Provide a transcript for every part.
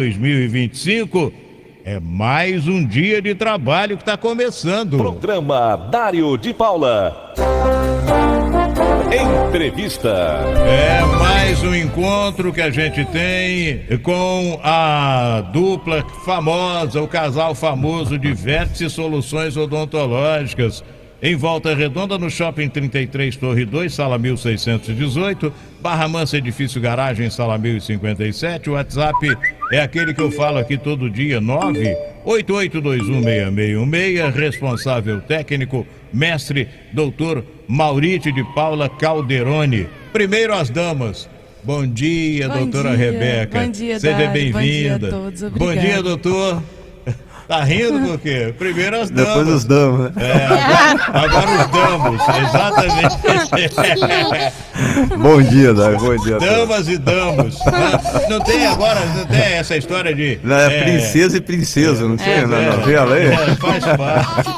2025, é mais um dia de trabalho que está começando. Programa Dário de Paula. Entrevista. É mais um encontro que a gente tem com a dupla famosa, o casal famoso de Vértice Soluções Odontológicas. Em Volta Redonda, no Shopping 33, Torre 2, sala 1618, Barra Mansa, edifício garagem, sala 1057. O WhatsApp é aquele que eu falo aqui todo dia, 988216616. Responsável técnico, mestre, doutor Maurite de Paula Calderoni. Primeiro as damas. Bom dia, doutora Rebeca. Bom dia, seja bem-vinda. Bom dia a todos, obrigada. Bom dia, doutor. Tá rindo por quê? Primeiro as damas. Depois os damos, né? Agora os damos, exatamente. Bom dia, Dário, bom dia. Damas e damos. Não tem agora, não tem essa história de... Não, é princesa e princesa, não tinha na novela aí? Faz parte.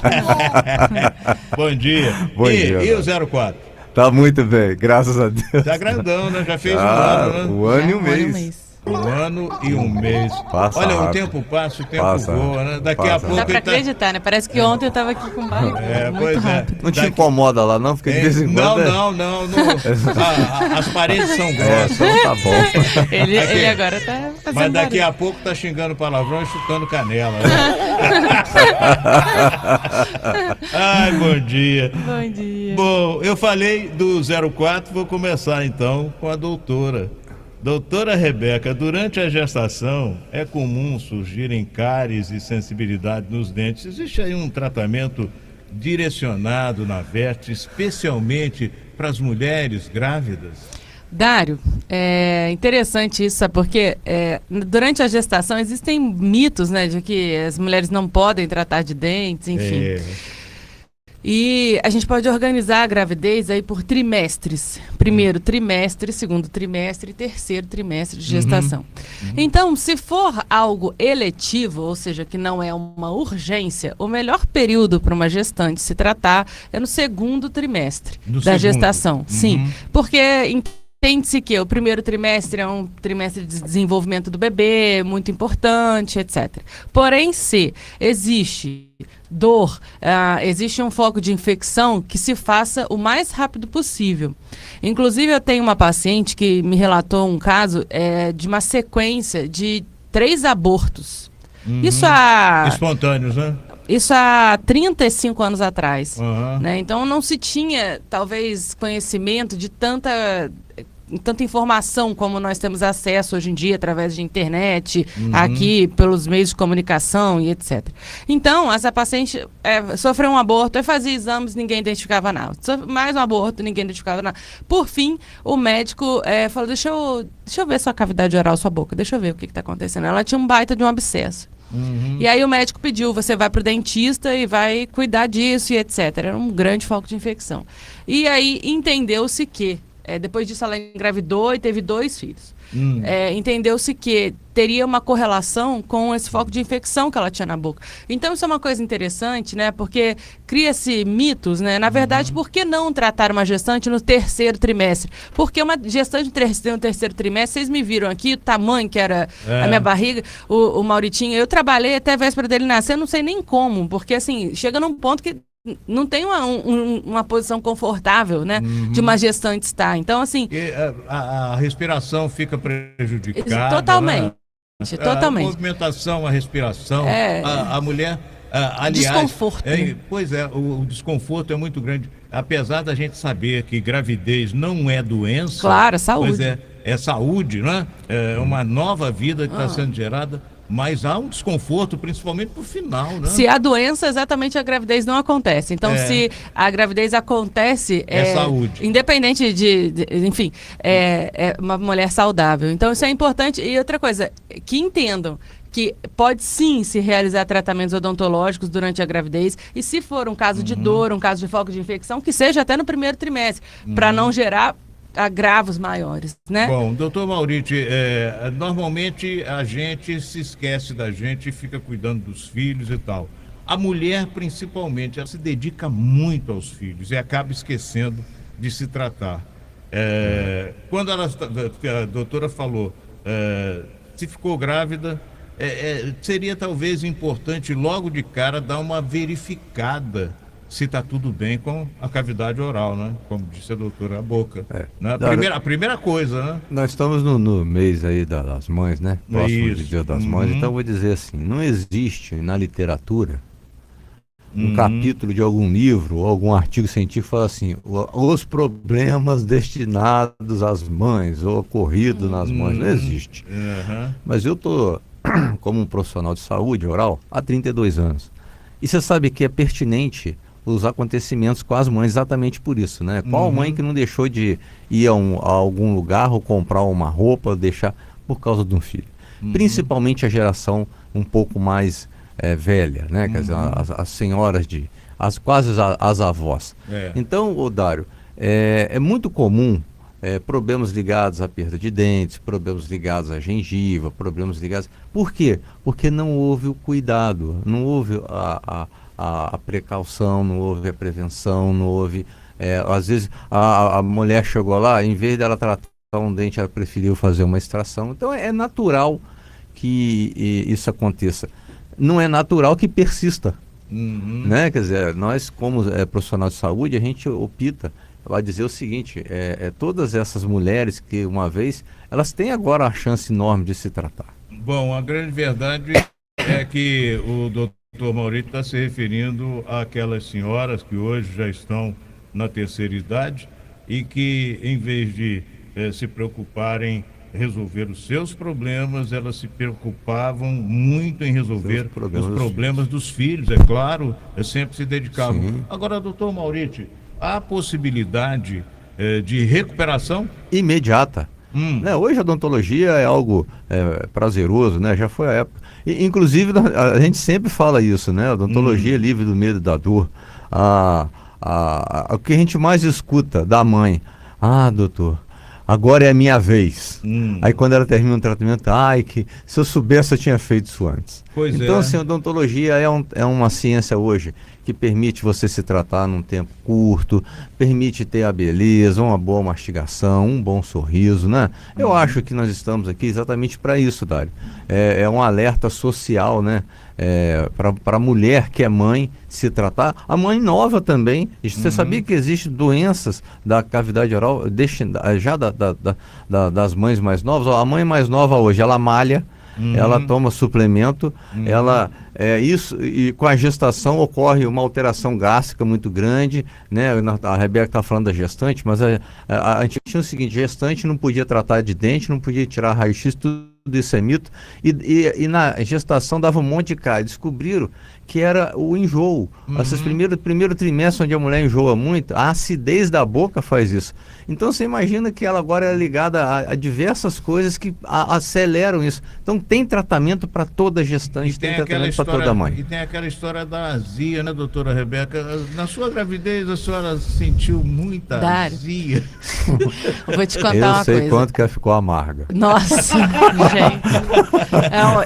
Bom dia. Bom dia, E o 04? Tá muito bem, graças a Deus. Tá grandão, né? Já fez um ano, né? Um ano e um mês. Um ano e um mês. Passa Olha, rápido. o tempo passa, o tempo Passa. voa, né? Daqui a Passa. pouco Dá pra ele tá... acreditar, né? Parece que ontem eu tava aqui com barriga. pois Muito rápido. Não te incomoda lá não? Porque de vez em quando... Não. As paredes são grossas. Então tá bom. Ele agora tá fazendo Mas daqui barulho. a pouco tá xingando palavrão e chutando canela. Né? Ai, bom dia. Bom dia. Bom, eu falei do 04, vou começar então com a doutora. Doutora Rebeca, durante a gestação é comum surgirem cáries e sensibilidade nos dentes. Existe aí um tratamento direcionado na Vértice, especialmente para as mulheres grávidas? Dário, é interessante isso, sabe? Porque durante a gestação existem mitos, né? De que as mulheres não podem tratar de dentes, enfim. E a gente pode organizar a gravidez aí por trimestres. Primeiro trimestre, segundo trimestre e terceiro trimestre de gestação. Então, se for algo eletivo, ou seja, que não é uma urgência, o melhor período para uma gestante se tratar é no segundo trimestre da gestação. Sim, porque... Entende-se que o primeiro trimestre é um trimestre de desenvolvimento do bebê, muito importante, etc. Porém, se existe dor, existe um foco de infecção, que se faça o mais rápido possível. Inclusive, eu tenho uma paciente que me relatou um caso de uma sequência de 3 abortos. Isso Espontâneos, né? Isso há 35 anos atrás. Né? Então não se tinha, talvez, conhecimento de tanta informação como nós temos acesso hoje em dia através de internet, aqui pelos meios de comunicação e etc. Então, essa paciente sofreu um aborto, fazia exames, ninguém identificava nada. Mais um aborto, ninguém identificava nada. Por fim, o médico falou, deixa eu ver sua cavidade oral, sua boca, deixa eu ver o que está acontecendo. Ela tinha um baita de um abscesso. E aí o médico pediu, você vai para o dentista e vai cuidar disso e etc. Era um grande foco de infecção. E aí entendeu-se que, depois disso ela engravidou e teve 2 filhos. Entendeu-se que teria uma correlação com esse foco de infecção que ela tinha na boca. Então isso é uma coisa interessante, né? Porque cria-se mitos, né? Na verdade, por que não tratar uma gestante no terceiro trimestre? Porque uma gestante no terceiro trimestre, vocês me viram aqui o tamanho que era a minha barriga, o Mauritinho. Eu trabalhei até a véspera dele nascer, eu não sei nem como, porque assim, chega num ponto que não tem uma posição confortável, né, de uma gestante estar. Então, assim... A respiração fica prejudicada. Totalmente. Né? Totalmente. A movimentação, a respiração, a mulher... aliás, desconforto. Pois é, o desconforto é muito grande. Apesar da gente saber que gravidez não é doença... Claro, é saúde. Pois é saúde, né? É uma nova vida que está sendo gerada. Mas há um desconforto, principalmente pro final, né? Se há doença, exatamente a gravidez não acontece. Então, se a gravidez acontece... saúde. Independente enfim, é uma mulher saudável. Então, isso é importante. E outra coisa, que entendam que pode sim se realizar tratamentos odontológicos durante a gravidez, e se for um caso de dor, um caso de foco de infecção, que seja até no primeiro trimestre, para não gerar agravos maiores, né? Bom, doutor Maurite, normalmente a gente se esquece da gente e fica cuidando dos filhos e tal. A mulher, principalmente, ela se dedica muito aos filhos e acaba esquecendo de se tratar. Quando a doutora falou, se ficou grávida, seria talvez importante logo de cara dar uma verificada se está tudo bem com a cavidade oral, né? Como disse a doutora, a boca. Né? A primeira coisa, né? Nós estamos no mês aí das mães, né? Próximo do Dia das Mães. Então eu vou dizer assim, não existe na literatura um capítulo de algum livro ou algum artigo científico fala assim, os problemas destinados às mães ou ocorridos nas mães. Não existe. Mas eu estou como um profissional de saúde oral há 32 anos. E você sabe que é pertinente os acontecimentos com as mães exatamente por isso, né? Qual mãe que não deixou de ir a algum lugar ou comprar uma roupa, deixar por causa de um filho? Principalmente a geração um pouco mais velha, né? Quer dizer, as senhoras quase as avós. Então, Dário, é muito comum problemas ligados à perda de dentes, problemas ligados à gengiva, problemas ligados... Por quê? Porque não houve o cuidado, não houve a precaução, não houve a prevenção, não houve... às vezes a mulher chegou lá, em vez dela tratar um dente, ela preferiu fazer uma extração. Então é natural que isso aconteça. Não é natural que persista. Né? Quer dizer, nós como profissional de saúde, a gente opta vai dizer o seguinte, todas essas mulheres que uma vez, elas têm agora a chance enorme de se tratar. Bom, a grande verdade é que o doutor Maurício está se referindo àquelas senhoras que hoje já estão na terceira idade e que, em vez de se preocuparem resolver os seus problemas, elas se preocupavam muito em resolver os problemas dos filhos, é claro, sempre se dedicavam. Sim. Agora, doutor Maurício, há possibilidade de recuperação? Imediata. Né? Hoje a odontologia é algo prazeroso, né? Já foi a época. Inclusive, a gente sempre fala isso, né? A odontologia é livre do medo e da dor. O que a gente mais escuta da mãe, doutor, agora é a minha vez. Aí quando ela termina o tratamento, que se eu soubesse eu tinha feito isso antes. Então, assim, a odontologia é uma ciência hoje que permite você se tratar num tempo curto, permite ter a beleza, uma boa mastigação, um bom sorriso, né? Eu acho que nós estamos aqui exatamente para isso, Dário. É um alerta social, né? Para a mulher que é mãe se tratar, a mãe nova também. Você sabia que existem doenças da cavidade oral já das mães mais novas? A mãe mais nova hoje, ela malha, ela toma suplemento, isso, e com a gestação ocorre uma alteração gástrica muito grande, né? A Rebeca está falando da gestante, mas a gente tinha o seguinte, gestante não podia tratar de dente, não podia tirar raio-x, tudo isso é mito, e na gestação dava um monte de cara. Descobriram que era o enjoo. Esses primeiro trimestre, onde a mulher enjoa muito, a acidez da boca faz isso. Então você imagina que ela agora é ligada a diversas coisas que aceleram isso. Então tem tratamento para toda gestante, tem tratamento para toda mãe. E tem aquela história da azia, né, doutora Rebeca? Na sua gravidez a senhora sentiu muita azia? Vou te contar uma coisa. Eu sei quanto que ela ficou amarga. Nossa, gente.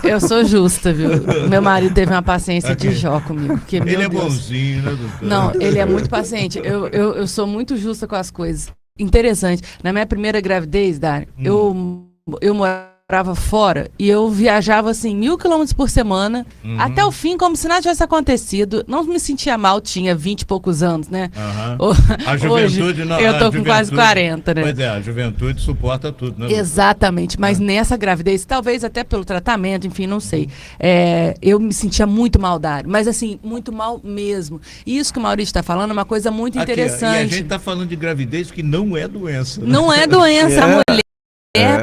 Eu sou justa, viu? Meu marido teve uma paciência de Jó comigo. Porque, ele é bonzinho, né, doutora? Não, ele é muito paciente. Eu sou muito justa com as coisas. Interessante. Na minha primeira gravidez, Dário, eu morava fora e eu viajava assim 1.000 quilômetros por semana até o fim, como se nada tivesse acontecido. Não me sentia mal, tinha 20 e poucos anos, né? A juventude hoje, eu tô com quase 40, né? Pois a juventude suporta tudo, né? Exatamente, mas nessa gravidez, talvez até pelo tratamento, enfim, não sei. Eu me sentia muito mal, Dário, mas assim, muito mal mesmo. E isso que o Maurício está falando é uma coisa muito interessante. E a gente está falando de gravidez que não é doença. Né? Não é doença, a mulher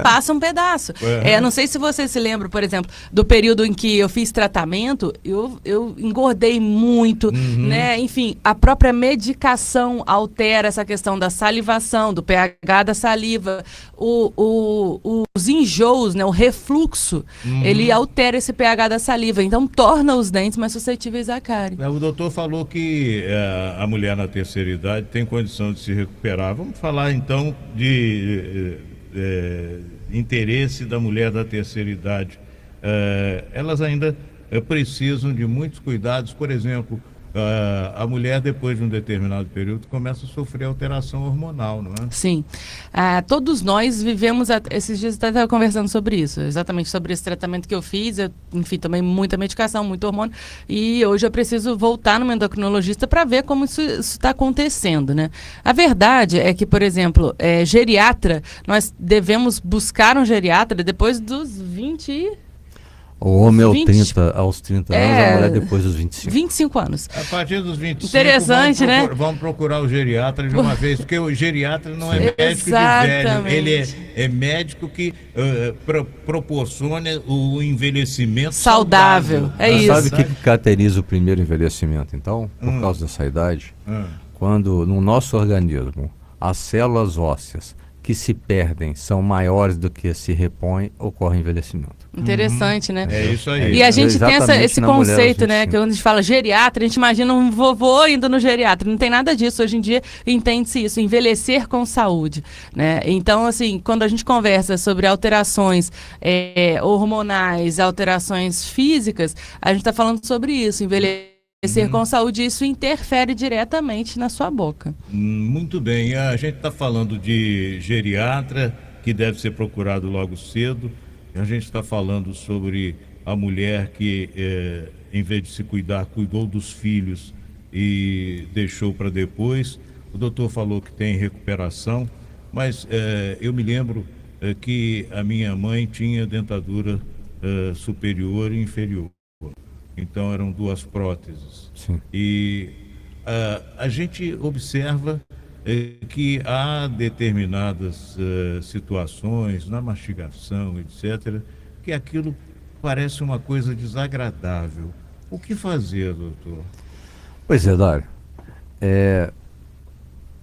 passa um pedaço. Não sei se você se lembra, por exemplo, do período em que eu fiz tratamento, eu engordei muito, né? Enfim, a própria medicação altera essa questão da salivação, do pH da saliva, os enjoos, né? O refluxo, ele altera esse pH da saliva, então torna os dentes mais suscetíveis à cárie. O doutor falou que a mulher na terceira idade tem condição de se recuperar. Vamos falar então de interesse da mulher da terceira idade. Elas ainda precisam de muitos cuidados, por exemplo, a mulher, depois de um determinado período, começa a sofrer alteração hormonal, não é? Sim. Todos nós vivemos, esses dias eu estava conversando sobre isso, exatamente sobre esse tratamento que eu fiz, enfim, tomei muita medicação, muito hormônio, e hoje eu preciso voltar no meu endocrinologista para ver como isso está acontecendo, né? A verdade é que, por exemplo, geriatra, nós devemos buscar um geriatra depois dos 20... O homem aos 30 anos, a mulher depois dos 25. 25 anos. A partir dos 25, interessante, né? Vamos procurar o geriatra de uma vez, porque o geriatra não é médico de velho, ele é médico que proporciona o envelhecimento saudável. É isso. Sabe o que caracteriza o primeiro envelhecimento, então, por causa dessa idade? Quando no nosso organismo as células ósseas que se perdem são maiores do que se repõem, ocorre envelhecimento. Interessante, né? É isso aí. E a gente tem esse conceito, né? Que quando a gente fala geriatra, a gente imagina um vovô indo no geriatra. Não tem nada disso. Hoje em dia entende-se isso, envelhecer com saúde, né? Então, assim, quando a gente conversa sobre alterações hormonais, alterações físicas, a gente está falando sobre isso, envelhecer com saúde, isso interfere diretamente na sua boca. Muito bem, a gente está falando de geriatra, que deve ser procurado logo cedo. A gente está falando sobre a mulher que, em vez de se cuidar, cuidou dos filhos e deixou para depois. O doutor falou que tem recuperação, mas eu me lembro que a minha mãe tinha dentadura superior e inferior. Então eram duas próteses. Sim. E a gente observa que há determinadas situações na mastigação, etc., que aquilo parece uma coisa desagradável. O que fazer, doutor? Pois é, Dário.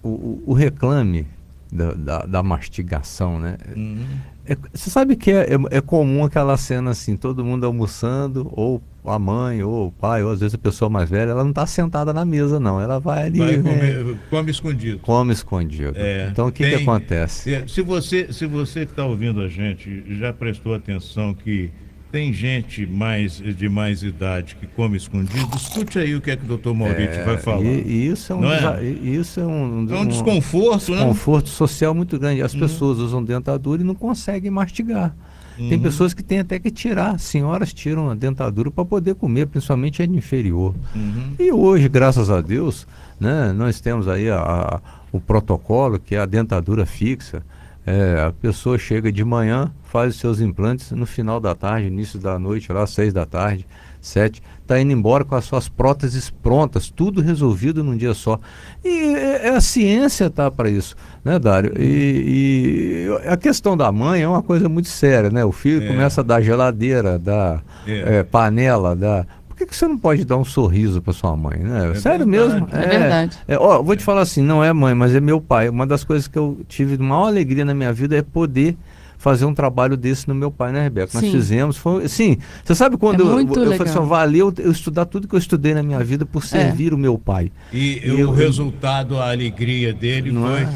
O reclame da mastigação, né? Você sabe que é comum aquela cena assim, todo mundo almoçando, ou a mãe, ou o pai, ou às vezes a pessoa mais velha, ela não está sentada na mesa, não. Ela vai ali. Come escondido. Come escondido. Então o que acontece? Se você que está ouvindo a gente já prestou atenção que tem gente de mais idade que come escondido, escute aí o que é que o doutor Maurício vai falar. E isso é um desconforto, né? Desconforto social muito grande. As pessoas usam dentadura e não conseguem mastigar. Tem pessoas que têm até que tirar, senhoras tiram a dentadura para poder comer, principalmente a inferior. E hoje, graças a Deus, né, nós temos aí o protocolo, que é a dentadura fixa. A pessoa chega de manhã, faz os seus implantes, no final da tarde, início da noite, lá 6 da tarde, 7, está indo embora com as suas próteses prontas, tudo resolvido num dia só. E a ciência está para isso, né, Dário? E a questão da mãe é uma coisa muito séria, né? O filho começa a dar geladeira, dar panela, Por que você não pode dar um sorriso para sua mãe, né? Sério mesmo? É verdade. Vou te falar assim, não é mãe, mas é meu pai. Uma das coisas que eu tive de maior alegria na minha vida é poder fazer um trabalho desse no meu pai, né, Rebeca? Nós fizemos, sim. Você sabe quando eu falei assim, valeu eu estudar tudo que eu estudei na minha vida por servir o meu pai. E o resultado, a alegria dele foi...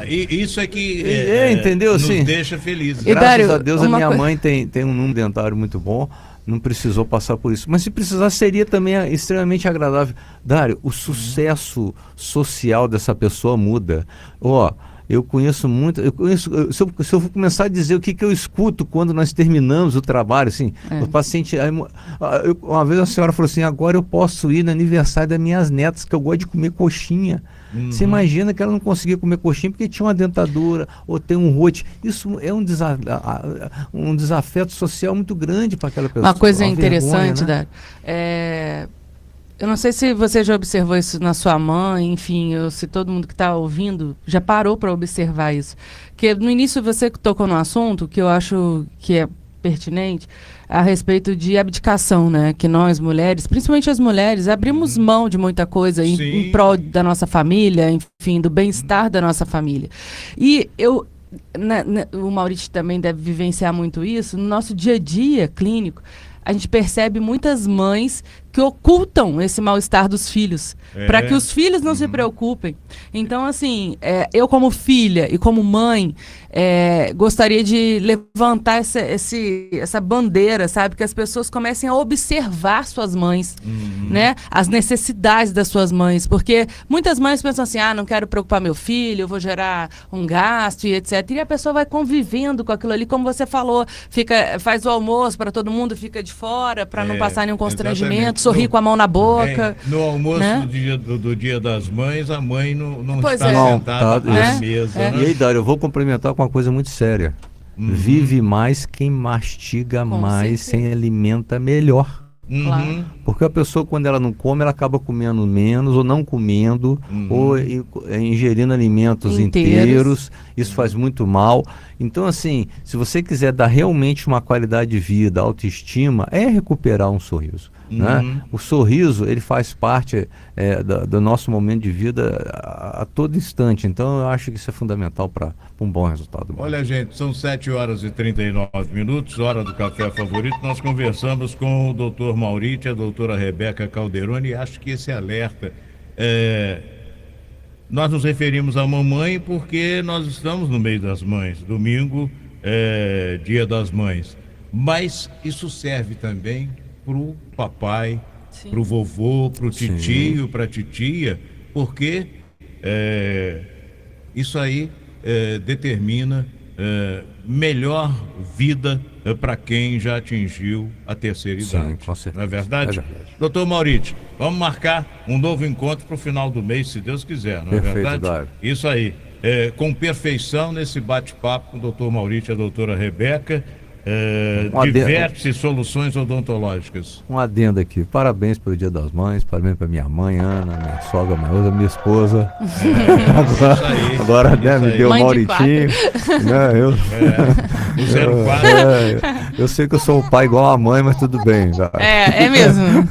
isso é que entendeu? nos assim, deixa felizes. Graças a Deus, a minha mãe tem um número dentário muito bom. Não precisou passar por isso. Mas se precisar, seria também extremamente agradável. Dário, o sucesso social dessa pessoa muda. Eu conheço muito... Se eu for começar a dizer o que eu escuto quando nós terminamos o trabalho, assim, o paciente... uma vez a senhora falou assim, agora eu posso ir no aniversário das minhas netas, que eu gosto de comer coxinha. Você imagina que ela não conseguia comer coxinha porque tinha uma dentadura ou tem um rote. Isso é um desafeto social muito grande para aquela pessoa. Uma coisa interessante, vergonha, né? Dário, eu não sei se você já observou isso na sua mãe, enfim, ou se todo mundo que está ouvindo já parou para observar isso. Porque no início você tocou no assunto que eu acho que é pertinente a respeito de abdicação, né? Que nós, mulheres, principalmente as mulheres, abrimos mão de muita coisa em prol da nossa família, enfim, do bem-estar da nossa família. E o Maurício também deve vivenciar muito isso, no nosso dia a dia clínico, a gente percebe muitas mães que ocultam esse mal-estar dos filhos, para que os filhos não se preocupem. Então, assim, eu como filha e como mãe, gostaria de levantar essa bandeira, sabe? Que as pessoas comecem a observar suas mães, né? As necessidades das suas mães, porque muitas mães pensam assim, não quero preocupar meu filho, eu vou gerar um gasto e etc. E a pessoa vai convivendo com aquilo ali, como você falou, faz o almoço para todo mundo, fica de fora para não passar nenhum constrangimento, sorrir com a mão na boca. No almoço, né? do dia das mães, a mãe não Pois está sentada na mesa. Né? E aí, Dário, eu vou complementar com uma coisa muito séria. Vive mais quem mastiga mais, quem alimenta melhor. Claro. Porque a pessoa, quando ela não come, ela acaba comendo menos, ou não comendo, ou ingerindo alimentos inteiros. Isso faz muito mal. Então, assim, se você quiser dar realmente uma qualidade de vida, autoestima, recuperar um sorriso. Né? O sorriso, ele faz parte do nosso momento de vida a todo instante. Então, eu acho que isso é fundamental para um bom resultado. Olha, gente, são 7h39, hora do café favorito. Nós conversamos com o doutor Mauriti, a doutora Rebeca Calderoni, e acho que esse alerta... Nós nos referimos à mamãe porque nós estamos no mês das mães. Domingo é Dia das Mães. Mas isso serve também para o papai, para o vovô, para o titio, para a titia, porque isso aí determina melhor vida para quem já atingiu a terceira idade. Sim, com certeza. Não é verdade? Doutor Mauriti, vamos marcar um novo encontro para o final do mês, se Deus quiser, não é verdade? Dário. Isso aí, com perfeição nesse bate-papo com o doutor Mauriti e a doutora Rebeca, diversas soluções odontológicas. Um adendo aqui, parabéns pelo Dia das Mães, parabéns para minha mãe, Ana, minha sogra, minha esposa. Agora me deu mãe Mauritinho. Né, O 04. Eu sei que eu sou um pai igual a mãe, mas tudo bem. É mesmo.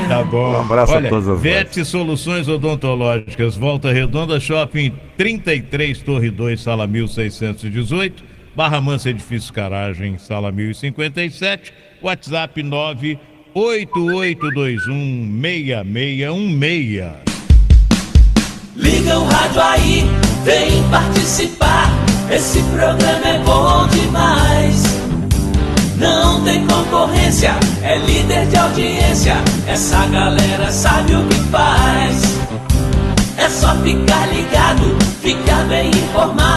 Tá bom. Um abraço a todos. Vete Soluções Odontológicas, Volta Redonda, Shopping 33, Torre 2, Sala 1618. Barra Mansa Edifícios Garagem, Sala 1057, WhatsApp 988216616. Liga o rádio aí, vem participar, esse programa é bom demais. Não tem concorrência, é líder de audiência, essa galera sabe o que faz. É só ficar ligado, ficar bem informado.